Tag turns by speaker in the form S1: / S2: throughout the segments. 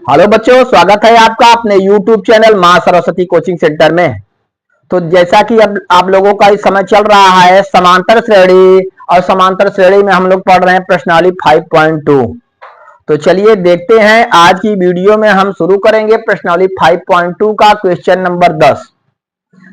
S1: Hello बच्चों, स्वागत है आपका अपने YouTube चैनल मां सरस्वती कोचिंग सेंटर में। तो जैसा कि अब आप लोगों का इस समय चल रहा है समांतर श्रेणी, और समांतर श्रेणी में हम लोग पढ़ रहे हैं प्रश्नावली 5.2। तो चलिए देखते हैं, आज की वीडियो में हम शुरू करेंगे प्रश्नावली 5.2 का क्वेश्चन नंबर 10।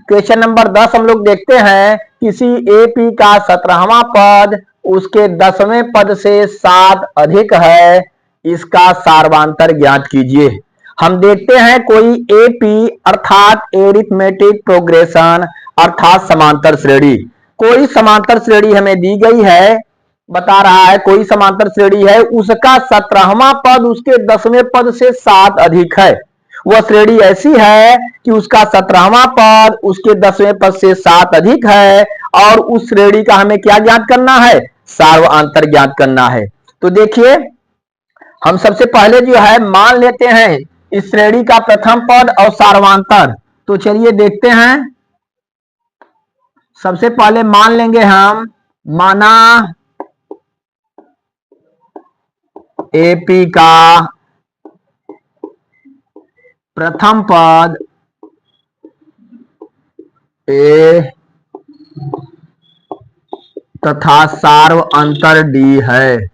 S1: क्वेश्चन नंबर 10 हम लोग देखते हैं, किसी एपी का 17वां पद उसके 10वें पद से 7 अधिक है, इसका सार्वंतर ज्ञात कीजिए। हम देखते हैं कोई एपी अर्थात एरिथमेटिक प्रोग्रेशन अर्थात समांतर श्रेणी, कोई समांतर श्रेणी हमें दी गई है, बता रहा है कोई समांतर श्रेणी है, उसका 17वां पद उसके 10वें पद से 7 अधिक है। वह श्रेणी ऐसी है कि उसका 17वां पद उसके 10वें पद से 7 अधिक है, और उस श्रेणी का हमें क्या ज्ञात करना है? सार्वंतर ज्ञात करना है। तो देखिए, हम सबसे पहले जो है मान लेते हैं इस श्रेणी का प्रथम पद और सार्वंतर। तो चलिए देखते हैं, सबसे पहले मान लेंगे हम, माना एपी का प्रथम पद ए तथा सार्वंतर डी है।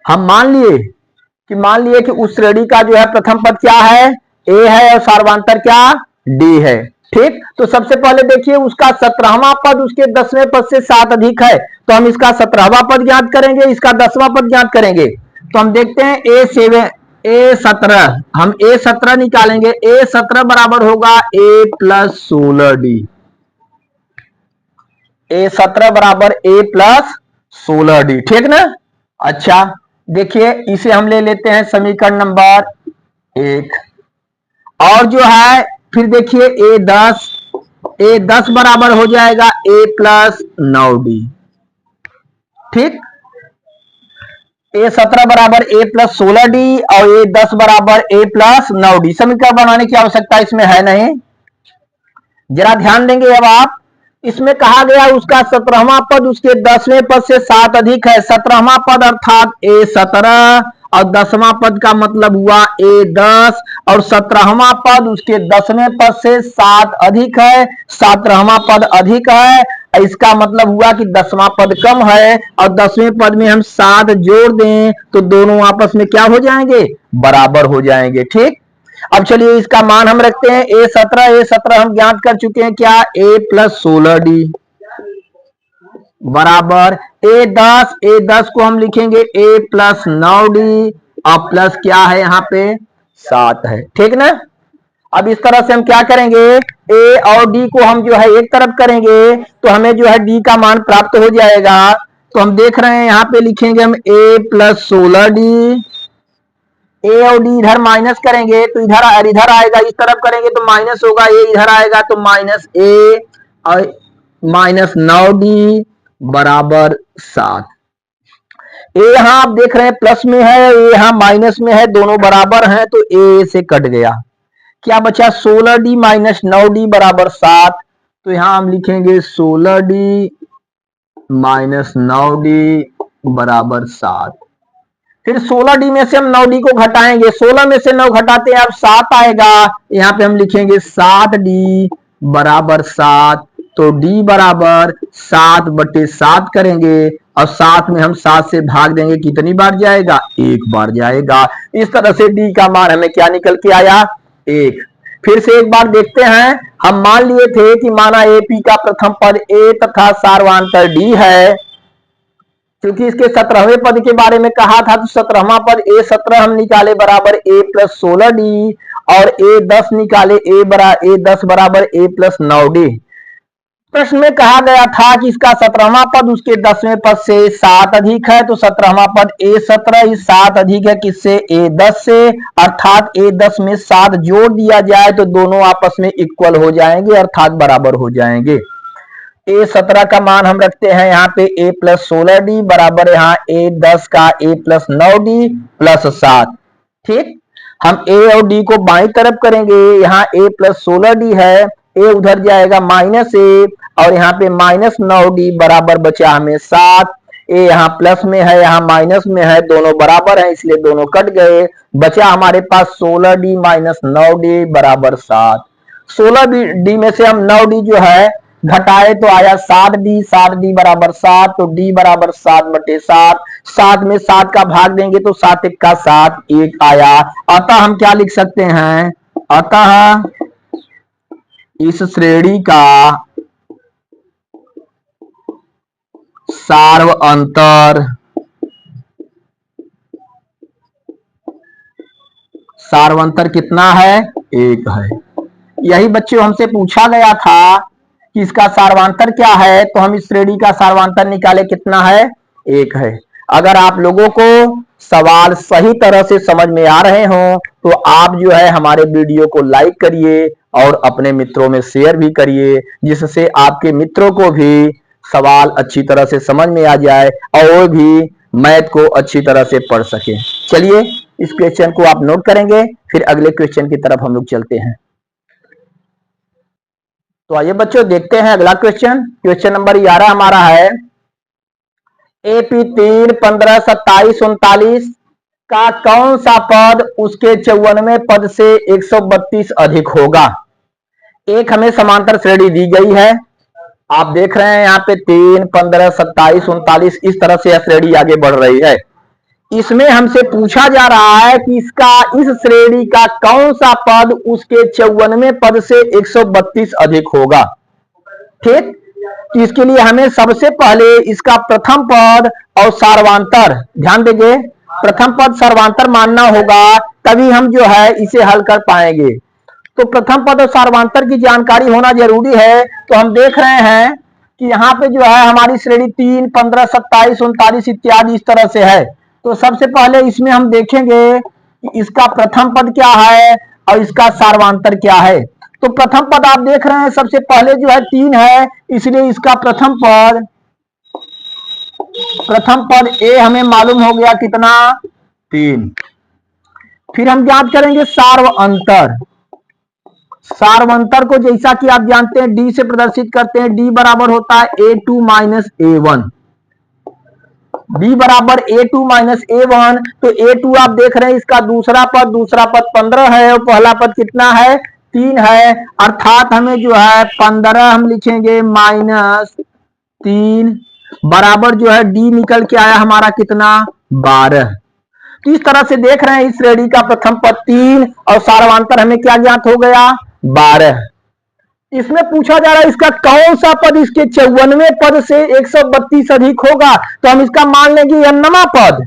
S1: हम मान लिए कि उस श्रेणी का जो है प्रथम पद क्या है? ए है, और सार्वंतर क्या? डी है। ठीक, तो सबसे पहले देखिए उसका 17वां पद उसके 10वें पद से 7 अधिक है, तो हम इसका 17वां पद ज्ञात करेंगे, इसका 10वां पद ज्ञात करेंगे। तो हम देखते हैं A17, हम A17 निकालेंगे। A17 बराबर होगा A प्लस 16D। A17 बराबर A प्लस 16D, ठीक ना? अच्छा, देखिए इसे हम ले लेते हैं समीकरण नंबर 1। और जो है फिर देखिए A10 बराबर हो जाएगा A प्लस 9D। ठीक, A17 बराबर A प्लस 16D और A10 बराबर A प्लस 9D। समीकरण बनाने की आवश्यकता इसमें है नहीं, जरा ध्यान देंगे। अब आप, इसमें कहा गया उसका 17वां पद उसके 10वें पद से 7 अधिक है। 17वां पद अर्थात A17 और 10वां पद का मतलब हुआ A10, और 17वां पद उसके 10वें पद से 7 अधिक है। 17वां पद अधिक है, इसका मतलब हुआ कि 10वां पद कम है, और 10वें पद में हम 7 जोड़ दें तो दोनों आपस में क्या हो जाएंगे? बराबर हो जाएंगे। ठीक, अब चलिए इसका मान हम रखते हैं A17 हम ज्ञात कर चुके हैं, क्या? A प्लस 16D बराबर A10 को हम लिखेंगे A प्लस 9D, और प्लस क्या है यहाँ पे? 7 है। ठीक ना? अब इस तरह से हम क्या करेंगे, A और D को हम जो है एक तरफ करेंगे तो हमें जो है D का मान प्राप्त हो जाएगा। तो हम देख रहे हैं यहाँ पे लिखेंगे हम A प्लस 16D। ए और डी इधर माइनस करेंगे तो इधर आएगा, इस तरफ करेंगे तो माइनस होगा, ए इधर आएगा तो माइनस ए और माइनस 9D बराबर 7। ए यहाँ आप देख रहे हैं प्लस में है, ए यहाँ माइनस में है, दोनों बराबर हैं तो ए से कट गया। क्या बचा? 16D माइनस 9D बराबर 7। तो यहाँ हम लिखेंगे 16D माइनस 9D बराबर 7। फिर 16D में से हम 9D को घटाएंगे, 16 में से 9 घटाते हैं अब 7 आएगा। यहाँ पे हम लिखेंगे 7D बराबर 7। तो D बराबर 7/7 करेंगे, और 7 में हम 7 से भाग देंगे, कितनी बार जाएगा? 1 बार जाएगा। इस तरह से D का मान हमें क्या निकल के आया? 1। फिर से एक बार देखते हैं, हम मान लिए थे कि माना AP का प्रथम पद A तथा सार्वंतर D है। क्योंकि इसके 17वें पद के बारे में कहा था, तो 17वां पद A17 हम निकाले बराबर A प्लस 16D, और A10 निकाले A10 बराबर A प्लस 9D। प्रश्न में कहा गया था कि इसका 17वां पद उसके 10वें पद से 7 अधिक है, तो 17वां पद A17 इस 7 अधिक है किससे? A10 से, अर्थात A10 में 7 जोड़ दिया जाए तो दोनों आपस में इक्वल हो जाएंगे, अर्थात बराबर हो जाएंगे। A17 का मान हम रखते हैं यहाँ पे A प्लस 16D बराबर यहाँ A10 का A प्लस 9D प्लस 7। ठीक, हम A और D को बाईं तरफ करेंगे, यहाँ A प्लस 16D है, A उधर जाएगा माइनस A, और यहाँ पे माइनस 9D बराबर बचा हमें 7। ए यहाँ प्लस में है, यहाँ माइनस में है, दोनों बराबर है इसलिए दोनों कट गए। बचा हमारे पास 16d माइनस 9d बराबर 7। 16d में से हम 9d जो है घटाए तो आया 7d, 7d बराबर 7, तो d बराबर 7/7। 7 में 7 का भाग देंगे तो 7 1 का 7, 1 आया। अतः हम क्या लिख सकते हैं, अतः इस श्रेणी का सार्वअंतर कितना है, 1 है। यही बच्चों हमसे पूछा गया था कि इसका सार्वंतर क्या है, तो हम इस श्रेणी का सार्वंतर निकाले, कितना है, 1 है। अगर आप लोगों को सवाल सही तरह से समझ में आ रहे हो तो आप जो है हमारे वीडियो को लाइक करिए और अपने मित्रों में शेयर भी करिए, जिससे आपके मित्रों को भी सवाल अच्छी तरह से समझ में आ जाए और वो भी मैथ को अच्छी तरह से पढ़ सके। चलिए इस क्वेश्चन को आप नोट करेंगे, फिर अगले क्वेश्चन की तरफ हम लोग चलते हैं। तो आइए बच्चों देखते हैं अगला क्वेश्चन। क्वेश्चन नंबर 11 हमारा है, AP 3, 15, 27, 39 का कौन सा पद उसके 54वें पद से 132 अधिक होगा। एक हमें समांतर श्रेणी दी गई है, आप देख रहे हैं यहाँ पे 3, 15, 27, 39 इस तरह से यह श्रेणी आगे बढ़ रही है। इसमें हमसे पूछा जा रहा है कि इस श्रेणी का कौन सा पद उसके 54वें पद से 132 अधिक होगा। ठीक, तो इसके लिए हमें सबसे पहले इसका प्रथम पद और सार्वंतर, ध्यान देंगे, प्रथम पद सार्वंतर मानना होगा, तभी हम जो है इसे हल कर पाएंगे। तो प्रथम पद और सार्वंतर की जानकारी होना जरूरी है। तो हम देख रहे हैं कि यहाँ पे जो है हमारी श्रेणी 3, 15, 27, 39 इत्यादि इस तरह से है। तो सबसे पहले इसमें हम देखेंगे कि इसका प्रथम पद क्या है और इसका सार्वंतर क्या है। तो प्रथम पद आप देख रहे हैं सबसे पहले जो है 3 है, इसलिए इसका प्रथम पद ए हमें मालूम हो गया कितना, 3। फिर हम ज्ञात करेंगे सार्वंतर को, जैसा कि आप जानते हैं डी से प्रदर्शित करते हैं। डी बराबर होता है A2 माइनस A1। डी बराबर A2 माइनस A1। तो A2 आप देख रहे हैं इसका दूसरा पद 15 है और पहला पद कितना है, 3 है, अर्थात हमें जो है 15 हम लिखेंगे माइनस 3 बराबर जो है डी निकल के आया हमारा कितना, 12। तो इस तरह से देख रहे हैं इस श्रेणी का प्रथम पद 3 और सार्वंतर हमें क्या ज्ञात हो गया, 12। इसमें पूछा जा रहा है इसका कौन सा पद इसके 54वें पद से 132 अधिक होगा। तो हम इसका मान लेंगे n पद,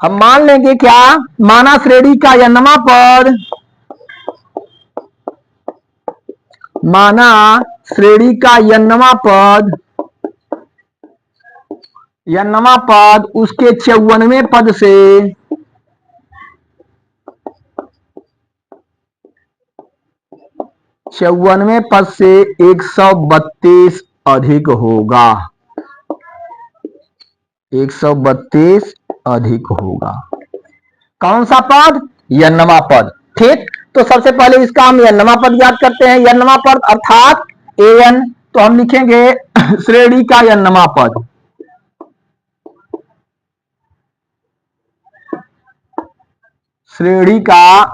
S1: हम मान लेंगे क्या, माना श्रेणी का n पद, माना श्रेणी का n पद उसके 54वें पद से 132 अधिक होगा, 132 अधिक होगा। कौन सा पद, n पद। ठीक, तो सबसे पहले इसका हम n पद याद करते हैं। n पद अर्थात an, तो हम लिखेंगे श्रेणी का n पद, श्रेणी का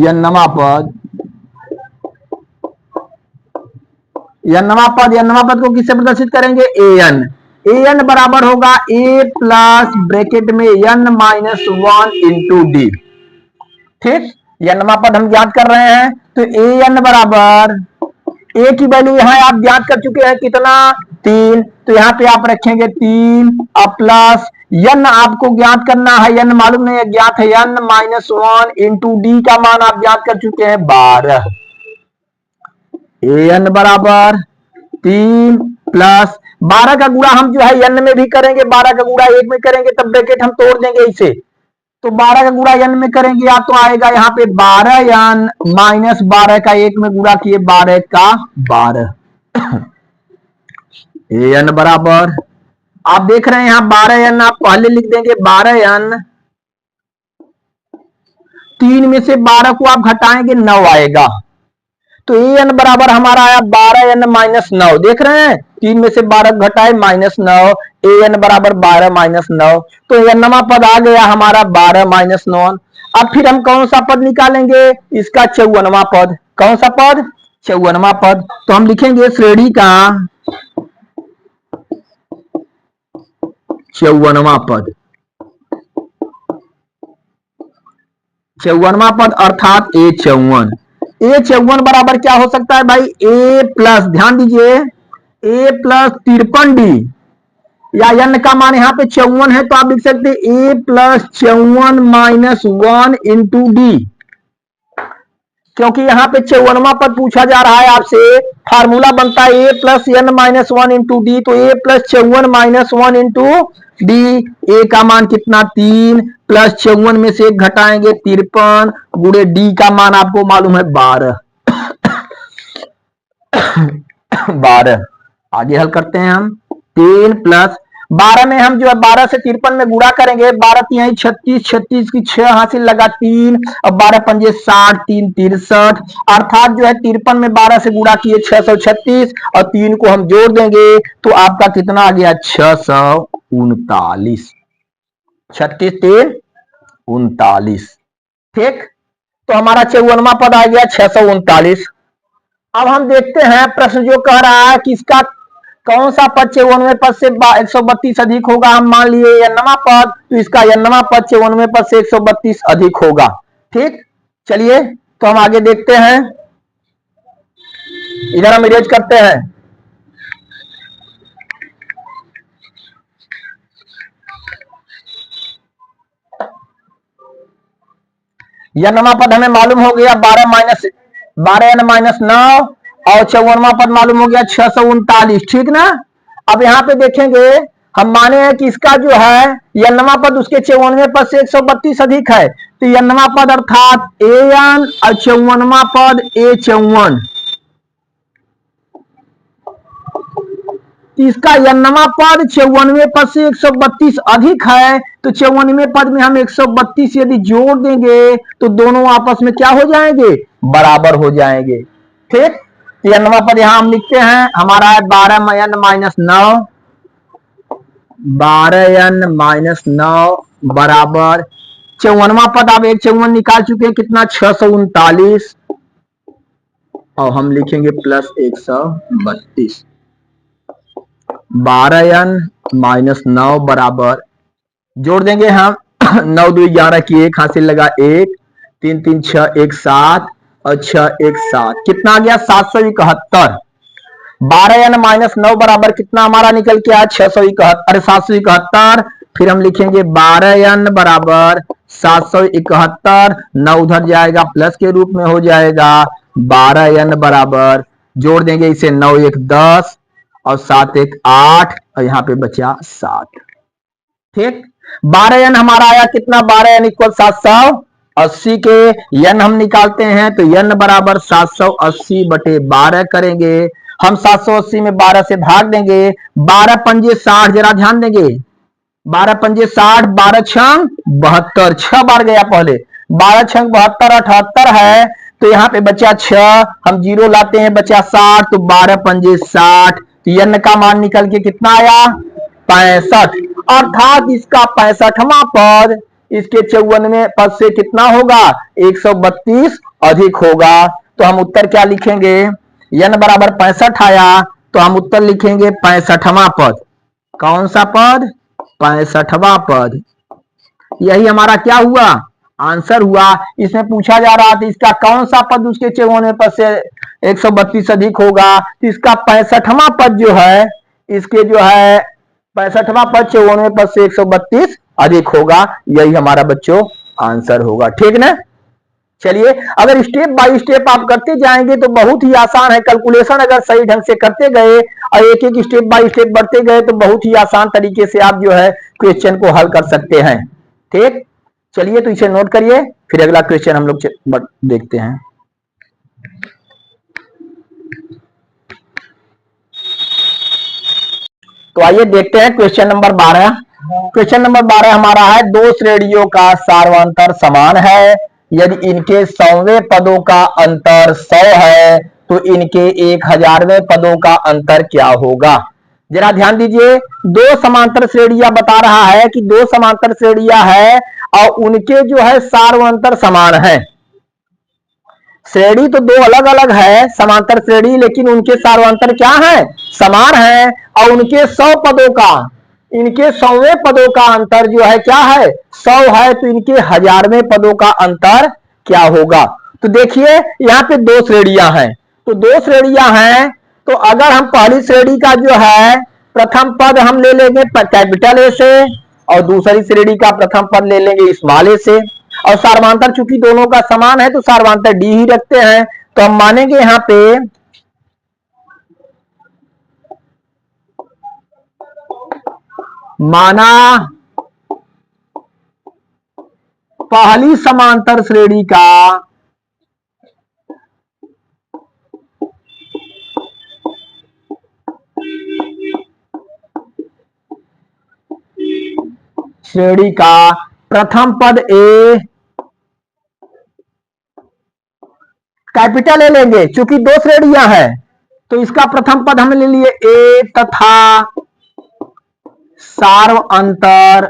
S1: n पद, n पद को किससे प्रदर्शित करेंगे, an बराबर होगा a प्लस ब्रैकेट में n माइनस 1 इंटू डी। ठीक, n पद हम ज्ञात कर रहे हैं। तो an बराबर, a की वैल्यू यहां आप ज्ञात कर चुके हैं कितना, 3, तो यहाँ पे आप रखेंगे 3 और प्लस n आपको ज्ञात करना है, n मालूम नहीं है, ज्ञात है n माइनस 1 इंटू डी का मान आप ज्ञात कर चुके हैं 12। an बराबर 3 प्लस 12 का गुणा हम जो है n में भी करेंगे, 12 का गुणा 1 में करेंगे तब ब्रैकेट हम तोड़ देंगे इसे। तो 12 का गुणा n में करेंगे या तो आएगा यहाँ पे 12n माइनस 12 का 1 में गुणा किए 12 का 12। an बराबर, आप देख रहे हैं यहाँ 12n आप पहले लिख देंगे, 12n 3 में से 12 को आप घटाएंगे 9 आएगा। तो ए एन बराबर हमारा आया 12n-9। देख रहे हैं 3 में से 12 घटाए -9, ए एन बराबर 12-9। तो एनवा पद आ गया हमारा 12-9। अब फिर हम कौन सा पद निकालेंगे, इसका 54वां पद। कौन सा पद, 54वां पद। तो हम लिखेंगे श्रेणी का 54वां पद। 54वां पद अर्थात A54। A54 बराबर क्या हो सकता है भाई, A प्लस, ध्यान दीजिए, A प्लस 53D, या n का मान यहाँ पे 54 है तो आप लिख सकते हैं A प्लस 54 - 1 इंटू डी। क्योंकि यहाँ पे 54वां पद पूछा जा रहा है आपसे, फार्मूला बनता है A plus n-1 into D. तो A प्लस 54 - 1 इंटू डी। ए का मान कितना, 3, प्लस 54 में से 1 घटाएंगे 53, गुणे डी का मान आपको मालूम है 12। 12 आगे हल करते हैं हम। 3 प्लस 12 में हम जो है 12 से 53 में गुणा करेंगे, 12 तिहाई 36, 36 की 6 हासिल लगा 3, और 12 पंजे 60, 3 63, अर्थात जो है 53 में 12 से गुणा किए 636, और 3 को हम जोड़ देंगे तो आपका कितना आ गया, 639। 36 3 39। ठीक, तो हमारा 54वां पद आ गया 639। अब हम देखते हैं प्रश्न जो कह रहा है कि इसका कौन सा पद 54वें पद से 132 अधिक होगा। हम मान लिए nवां पद, तो इसका nवां पद 54वें पद से 132 अधिक होगा। ठीक, चलिए तो हम आगे देखते हैं, इधर हम इरेज करते हैं। nवां पद हमें मालूम हो गया 12n-9, और 54वां पद मालूम हो गया 639। ठीक ना। अब यहाँ पे देखेंगे, हम माने हैं कि इसका जो है nवां पद उसके 54वें पद से 132 अधिक है, तो nवां पद अर्थात an और 54वां पद A54। इसका nवां पद 54वें पद से 132 अधिक है, तो 54वें पद में हम 132 यदि जोड़ देंगे तो दोनों आपस में क्या हो जाएंगे, बराबर हो जाएंगे। ठीक, nवां पद यहां हम लिखते हैं, हमारा है 12n-9, 12n-9 बराबर 54वां पद, आप 154 निकाल चुके हैं, कितना 639, और हम लिखेंगे प्लस 132। 12n-9 बराबर, जोड़ देंगे हम 9 2 11 की 1 हासिल लगा 1, 3 3 6 1 7, और 6 1 7, कितना आ गया 771। 12n-9 बराबर कितना हमारा निकल के आया 671, 771। फिर हम लिखेंगे 12n बराबर 771, 9 उधर जाएगा प्लस के रूप में हो जाएगा। 12n बराबर, जोड़ देंगे इसे, 9 1 10, और 7 1 8, और यहाँ पे बचा 7। ठीक, 12n हमारा आया कितना, 12n इक्वल 780 के n हम निकालते हैं, तो n बराबर 780/12 करेंगे हम। 780 में 12 से भाग देंगे, 12 पंजे 60, जरा ध्यान देंगे, 12 पंजे 60, 12 छंग 72, 6 बार गया पहले, 12 छंग 72 78 है, तो यहाँ पे बचा 6, हम जीरो लाते हैं बचा 60, तो 12 पंजे 60, तो n का मान निकल के कितना आया 65, अर्थात इसका 65वां पद इसके 54वें पद से कितना होगा, 132 अधिक होगा। तो हम उत्तर क्या लिखेंगे, n बराबर 65 आया, तो हम उत्तर लिखेंगे 65वां पद। कौन सा पद, 65वां पद। यही हमारा क्या हुआ, आंसर हुआ। इसमें पूछा जा रहा था इसका कौन सा पद उसके 54वें पद से 132 अधिक होगा, तो इसका 65वां पद जो है, इसके जो है 65वां पद 54वें पद से 132 अधिक होगा। यही हमारा बच्चों आंसर होगा। ठीक ना। चलिए, अगर स्टेप बाय स्टेप आप करते जाएंगे तो बहुत ही आसान है। कैलकुलेशन अगर सही ढंग से करते गए और एक एक स्टेप बाय स्टेप बढ़ते गए तो बहुत ही आसान तरीके से आप जो है क्वेश्चन को हल कर सकते हैं। ठीक, चलिए तो इसे नोट करिए, फिर अगला क्वेश्चन हम लोग देखते हैं। तो आइए देखते हैं क्वेश्चन नंबर 12। क्वेश्चन नंबर 12 हमारा है, दो श्रेणियों का सार्वंतर समान है, यदि इनके 100वें पदों का अंतर 100 है तो इनके 1000वें पदों का अंतर क्या होगा। जरा ध्यान दीजिए, दो समांतर श्रेणियां बता रहा है कि दो समांतर श्रेणियां है और उनके जो है सार्वंतर समान है। श्रेणी तो दो अलग अलग है समांतर श्रेणी, लेकिन उनके सार्वंतर क्या है, समान है। और उनके 100 पदों का, इनके 100वें पदों का अंतर जो है क्या है, 100 है। तो इनके 1000वें पदों का अंतर क्या होगा। तो देखिए यहाँ पे दो श्रेणियां हैं, तो दो श्रेणियां हैं, तो अगर हम पहली श्रेणी का जो है प्रथम पद हम ले लेंगे कैपिटल ए से और दूसरी श्रेणी का प्रथम पद ले लेंगे स्मॉल ए से, और सार्वंतर चूंकि दोनों का समान है तो सार्वंतर डी ही रखते हैं। तो हम मानेंगे यहां पे माना पहली समांतर श्रेणी का श्रेणी का प्रथम पद ए कैपिटल ए लेंगे, चूंकि दो श्रेणियां हैं तो इसका प्रथम पद हम ले लिए ए तथा सार्वंतर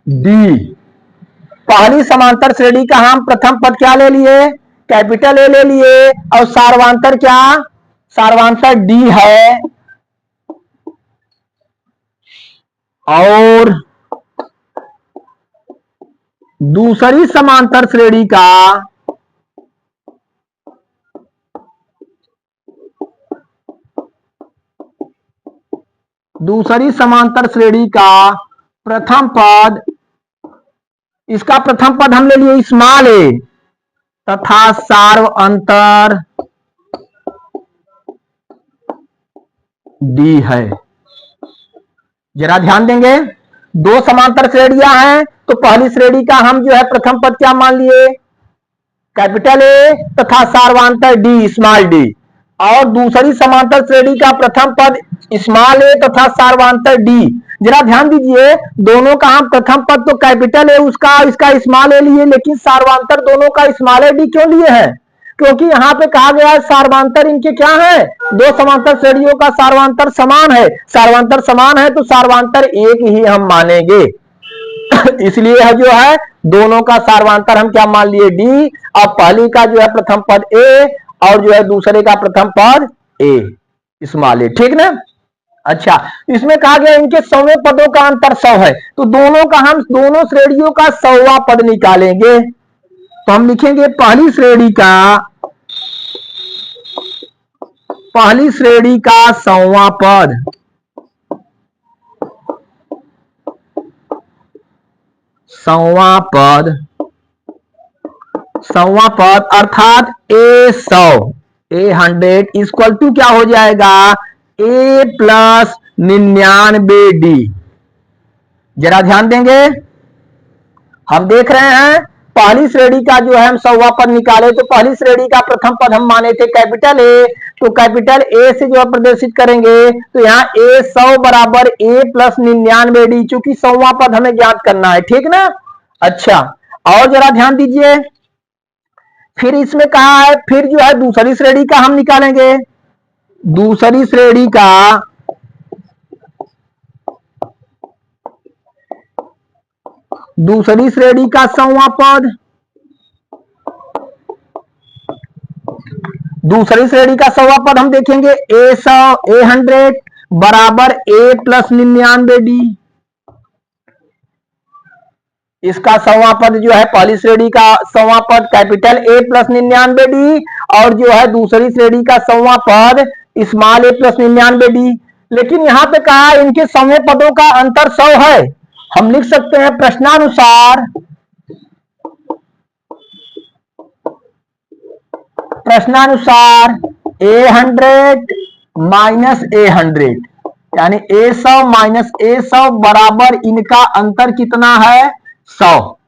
S1: डी। पहली समांतर श्रेणी का हम प्रथम पद क्या ले लिए, कैपिटल ए ले लिए, और सार्वंतर क्या, सार्वंतर डी है। और दूसरी समांतर श्रेणी का प्रथम पद, इसका प्रथम पद हम ले लिए स्मॉल ए तथा सार्वंतर डी है। जरा ध्यान देंगे, दो समांतर श्रेणियां हैं तो पहली श्रेणी का हम जो है प्रथम पद क्या मान लिए, कैपिटल ए तथा सार्वंतर डी स्मॉल डी, और दूसरी समांतर श्रेणी का प्रथम पद स्मॉल ए तथा सार्वंतर डी। जरा ध्यान दीजिए, दोनों का हम प्रथम पद तो कैपिटल ए उसका इसका स्मॉल ए लिए, लेकिन सार्वंतर दोनों का स्मॉल ए डी क्यों लिए हैं, क्योंकि यहाँ पे कहा गया है सार्वंतर इनके क्या है, दो समांतर श्रेणियों का सार्वंतर समान है। सार्वंतर समान है तो सार्वंतर एक ही हम मानेंगे इसलिए जो है दोनों का सार्वंतर हम क्या मान लिए, डी। अब पहली का जो है प्रथम पद ए और जो है दूसरे का प्रथम पद ए स्मॉल ए, ठीक ना। अच्छा, इसमें कहा गया इनके 100वें पदों का अंतर 100 है, तो दोनों का हम दोनों श्रेणियों का 100वां पद निकालेंगे। तो हम लिखेंगे पहली श्रेणी का 100वां पद, सौवां पद अर्थात A100 इक्वल टू क्या हो जाएगा, A प्लस 99 डी। जरा ध्यान देंगे, हम देख रहे हैं पहली श्रेणी का जो है हम 100वां पद निकाले, तो पहली श्रेणी का प्रथम पद हम माने थे कैपिटल ए, तो कैपिटल ए से जो है प्रदर्शित करेंगे, तो यहाँ ए 100 बराबर ए प्लस 99 डी, चूंकि 100वां पद हमें ज्ञात करना है, ठीक ना। अच्छा, और जरा ध्यान दीजिए, फिर इसमें कहा है फिर जो है दूसरी श्रेणी का हम निकालेंगे, दूसरी श्रेणी का दूसरी श्रेणी का 100वां पद, दूसरी श्रेणी का 100वां पद हम देखेंगे A100 बराबर A प्लस 99 डी। इसका 100वां पद जो है पहली श्रेणी का 100वां पद कैपिटल A प्लस 99 डी, और जो है दूसरी श्रेणी का 100वां पद स्मॉल a प्लस 99 डी। लेकिन यहाँ पे कहा इनके 100वें पदों का अंतर 100 है, हम लिख सकते हैं प्रश्नानुसार A100 माइनस A100 यानी A100 माइनस A100 बराबर इनका अंतर कितना है, 100।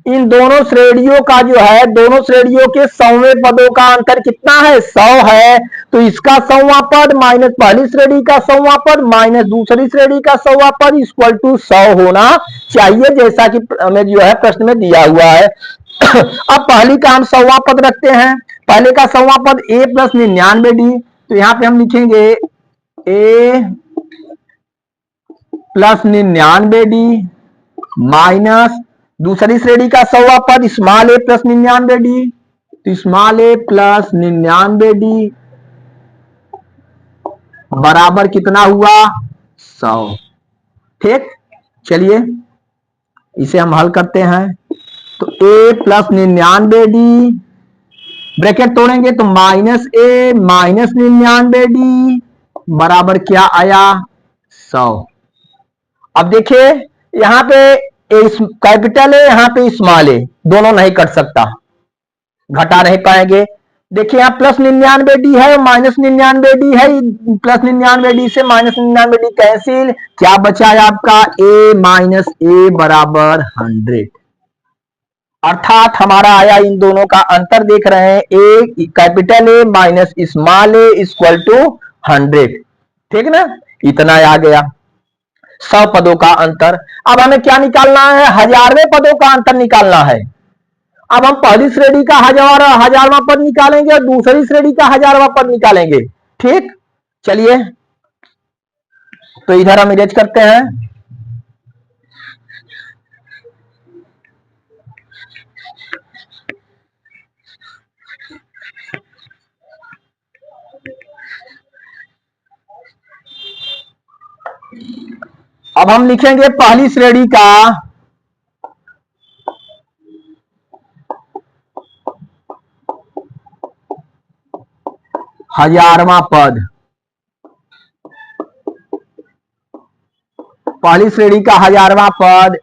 S1: इन दोनों श्रेणियों का जो है दोनों श्रेणियों के 100वें पदों का अंतर कितना है, 100 है। तो इसका 100वां पद माइनस पहली श्रेणी का 100वां पद माइनस दूसरी श्रेणी का 100वां पद इक्वल टू 100 होना चाहिए, जैसा कि हमें जो है प्रश्न में दिया हुआ है। अब पहली का हम 100वां पद रखते हैं। पहले का 100वां पद a प्लस 99d, तो यहां पे हम लिखेंगे a प्लस 99d माइनस दूसरी श्रेणी का 100वां पद स्मॉल a प्लस 99d, तो स्मॉल a प्लस 99d बराबर कितना हुआ 100। ठीक, चलिए इसे हम हल करते हैं। तो a प्लस 99d ब्रैकेट तोड़ेंगे तो माइनस a माइनस 99d बराबर क्या आया 100। अब देखिए यहां पे कैपिटल है, यहां पे स्मॉल है, दोनों नहीं कट सकता, घटा नहीं पाएंगे। देखिए यहाँ प्लस 99d है माइनस 99d है, प्लस 99d से माइनस 99d कैंसिल, क्या बचा है आपका a माइनस a बराबर 100। अर्थात हमारा आया, इन दोनों का अंतर देख रहे हैं, a capital A minus small a equal to 100। ठीक ना, इतना आ गया 100 पदों का अंतर। अब हमें क्या निकालना है, हजारवें पदों का अंतर निकालना है। अब हम पहली श्रेणी का हजारवां पद निकालेंगे और दूसरी श्रेणी का 1000वां पद निकालेंगे। ठीक, चलिए तो इधर हम इरेज करते हैं। अब हम लिखेंगे पहली श्रेणी का 1000वां पद, पहली श्रेणी का 1000वां पद,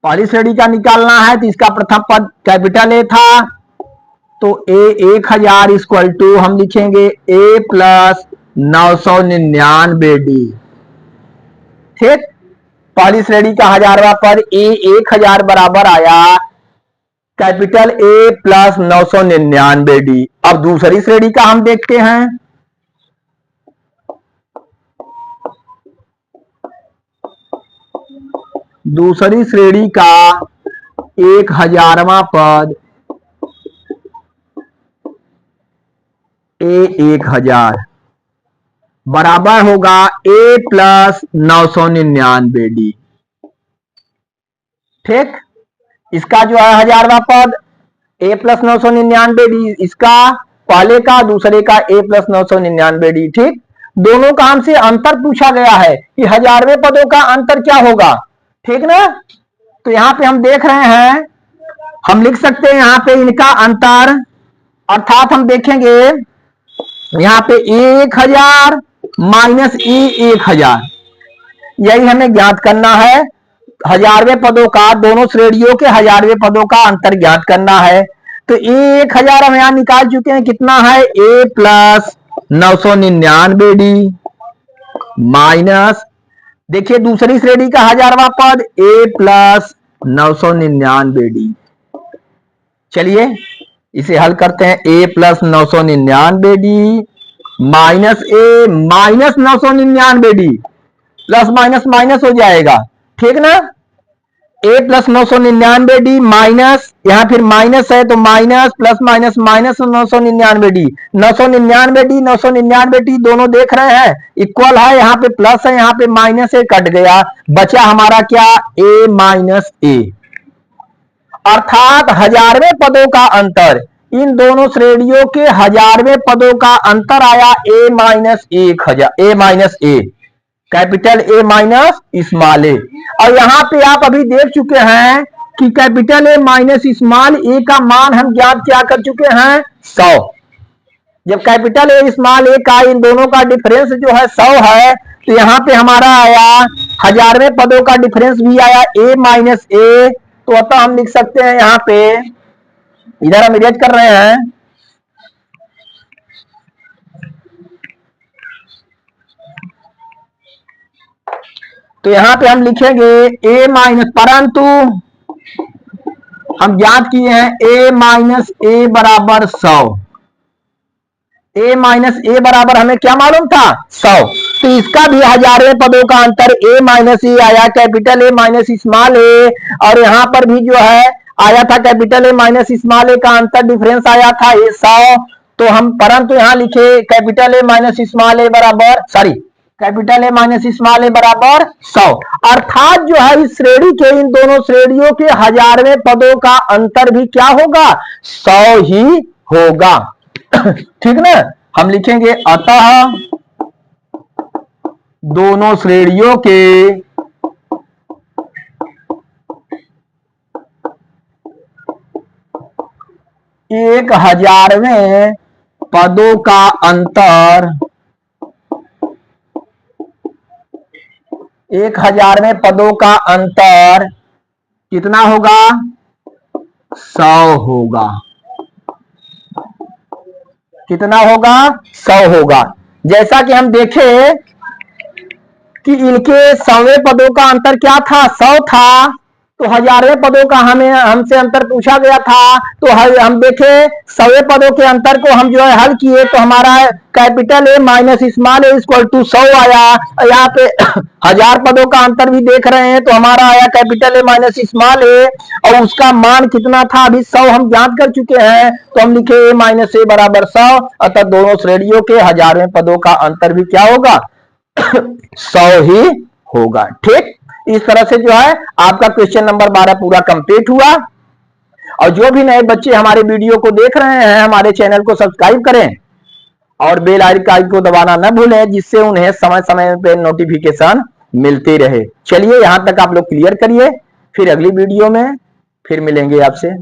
S1: पहली श्रेणी का निकालना है तो इसका प्रथम पद कैपिटल ए था, तो a 1000 इक्वल टू हम लिखेंगे a प्लस 999d। ठीक, पहली श्रेणी का 1000वां पद a 1000 बराबर आया कैपिटल A प्लस 999d। अब दूसरी श्रेणी का हम देखते हैं। दूसरी श्रेणी का 1000वां पद a 1000 बराबर होगा a प्लस 999d। ठीक, इसका जो है 1000वां पद a प्लस 999d, इसका पहले का दूसरे का a प्लस 999d। ठीक, दोनों का हमसे अंतर पूछा गया है कि 1000वें पदों का अंतर क्या होगा। ठीक ना, तो यहां पे हम देख रहे हैं, हम लिख सकते हैं यहां पे इनका अंतर, अर्थात हम देखेंगे यहां पे 1000 माइनस e 1000, यही हमें ज्ञात करना है। 1000वें पदों का, दोनों श्रेणियों के 1000वें पदों का अंतर ज्ञात करना है। तो 1000 हम यहां निकाल चुके हैं, कितना है a प्लस 999d माइनस, देखिए दूसरी श्रेणी का 1000वां पद a प्लस 999d। चलिए इसे हल करते हैं, a plus 999d minus a minus 999d, plus minus minus हो जाएगा। ठीक ना, a प्लस 999d माइनस, यहां फिर माइनस है तो minus plus minus minus 999d, 999d 999d दोनों देख रहे हैं इक्वल है, यहां पे प्लस है यहां पे माइनस है, कट गया, बचा हमारा क्या a माइनस a। अर्थात 1000वें पदों का अंतर, इन दोनों श्रेणियों के 1000वें पदों का अंतर आया a minus 1000, a minus a, capital A minus small a। और यहां पे आप अभी देख चुके हैं कि capital A minus small a का मान हम ज्ञात क्या कर चुके हैं 100। जब कैपिटल A स्मॉल a का इन दोनों का डिफरेंस जो है 100 है, तो यहां पे हमारा आया 1000वें पदों का डिफरेंस भी आया a माइनस a। तो अतः हम लिख सकते हैं यहां पे, इधर हम इरेज कर रहे हैं, तो यहां पे हम लिखेंगे a माइनस, परंतु हम ज्ञात किए हैं a माइनस a बराबर 100, a माइनस a बराबर हमें क्या मालूम था 100, तो इसका भी 1000वें पदों का अंतर a माइनस a आया, capital A minus small a, और यहां पर भी जो है आया था कैपिटल ए माइनस स्मॉल ए का अंतर डिफरेंस आया था ये 100, तो हम परंतु यहां लिखे कैपिटल ए माइनस स्मॉल ए बराबर कैपिटल ए माइनस स्मॉल ए बराबर 100, अर्थात जो है इस श्रेणी के इन दोनों श्रेणियों के हजारवें पदों का अंतर भी क्या होगा, 100 ही होगा। ठीक ना, हम लिखेंगे अतः दोनों श्रेणियों के एक हजारवें पदों का अंतर 1000वें पदों का अंतर कितना होगा, 100 होगा। कितना होगा, 100 होगा। जैसा कि हम देखें कि इनके 100वें पदों का अंतर क्या था, 100 था, तो 1000वें पदों का हमसे अंतर पूछा गया था, तो हम देखे 100वें पदों के अंतर को हम जो है हल किए, तो हमारा capital A minus small A equal to 100 आया। यहाँ पे 1000 पदों का अंतर भी देख रहे हैं, तो हमारा आया कैपिटल ए माइनस स्मॉल ए, और उसका मान कितना था, अभी 100 हम ज्ञात कर चुके हैं, तो हम लिखे ए माइनस ए बराबर 100, अतः दोनों श्रेणियों के 1000वें पदों का अंतर भी क्या होगा, 100 ही होगा। ठीक, इस तरह से जो है आपका क्वेश्चन नंबर 12 पूरा कंप्लीट हुआ। और जो भी नए बच्चे हमारे वीडियो को देख रहे हैं, हमारे चैनल को सब्सक्राइब करें और बेल आइकन को दबाना न भूलें, जिससे उन्हें समय समय पे नोटिफिकेशन मिलती रहे। चलिए यहां तक आप लोग क्लियर करिए, फिर अगली वीडियो में फिर मिलेंगे आपसे।